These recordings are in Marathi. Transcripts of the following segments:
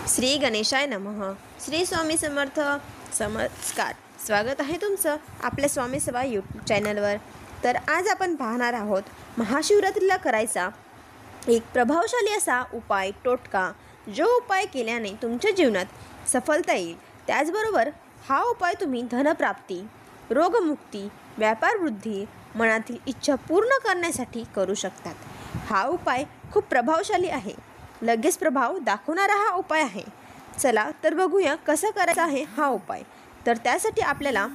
श्री गणेशाय नमः. श्री स्वामी समर्थ. नमस्कार. स्वागत आहे तुमचं आपल्या स्वामी सेवा यूट्यूब चॅनलवर. तर आज आपण पाहणार आहोत महाशिवरात्रीला करायचा एक प्रभावशाली असा उपाय, टोटका, जो उपाय केल्याने तुमच्या जीवनात सफलता येईल. त्याचबरोबर हा उपाय तुम्ही धनप्राप्ती, रोगमुक्ती, व्यापारवृद्धी, मनातील इच्छा पूर्ण करण्यासाठी करू शकतात. हा उपाय खूप प्रभावशाली आहे. लगेच प्रभाव दाखवणारा हा उपाय आहे. चला तर बघूया कसा करायचा आहे हा उपाय. तर त्यासाठी आपल्याला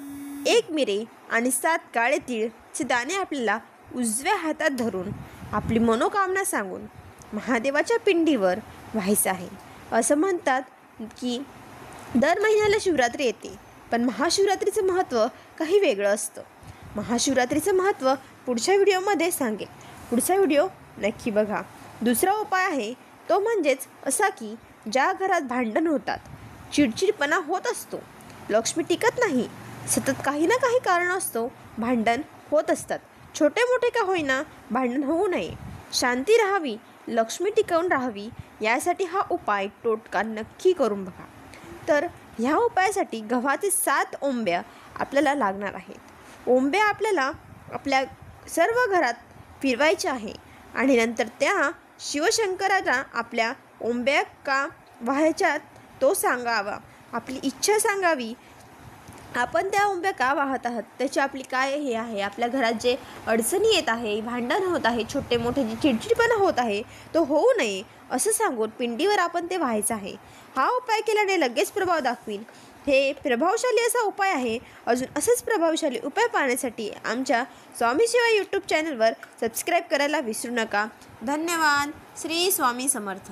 1 मिरी आणि 7 काळे तीळचे दाणे आपल्याला उजव्या हातात धरून आपली मनोकामना सांगून महादेवाच्या पिंडीवर व्हायचं आहे. असं म्हणतात की दर महिन्याला शिवरात्री येते, पण महाशिवरात्रीचं महत्त्व काही वेगळं असतं. महाशिवरात्रीचं महत्त्व पुढच्या व्हिडिओमध्ये सांगेल. पुढचा व्हिडिओ नक्की बघा. दुसरा उपाय आहे तो म्हणजेच असा की ज्या घरात भांडण होतात, चिडचिडपणा होत असतो, लक्ष्मी टिकत नाही, सतत काही ना काही कारण असतो, भांडण होत असतात, छोटे मोठे का होईना भांडण होऊ नये, शांती राहावी, लक्ष्मी टिकवून राहावी, यासाठी हा उपाय, टोटका नक्की करून बघा. तर ह्या उपायासाठी गव्हाचे 7 ओंब्या आपल्याला लागणार आहेत. ओंब्या आपल्याला आपल्या सर्व घरात फिरवायच्या आहे आणि नंतर त्या शिवशंकराला आपल्या ओंब्या का वाहायच्यात तो सांगावा, आपली इच्छा सांगावी. आपण त्या ओंब्या का वाहत आहात, त्याची आपली काय हे आहे, आपल्या घरात जे अडचणी येत आहे, भांडण होत आहे, छोटे मोठे जे चिडचिडपणा होत आहे तो होऊ नये असं सांगून पिंडीवर आपण ते व्हायचं आहे. हा उपाय केल्याने लगेच प्रभाव दाखवील. हे प्रभावशाली असा उपाय आहे. अजून असेच प्रभावशाली उपाय पाहण्यासाठी आमच्या स्वामी सेवा यूट्यूब चॅनलवर सबस्क्राईब करायला विसरू नका. धन्यवाद. श्री स्वामी समर्थ.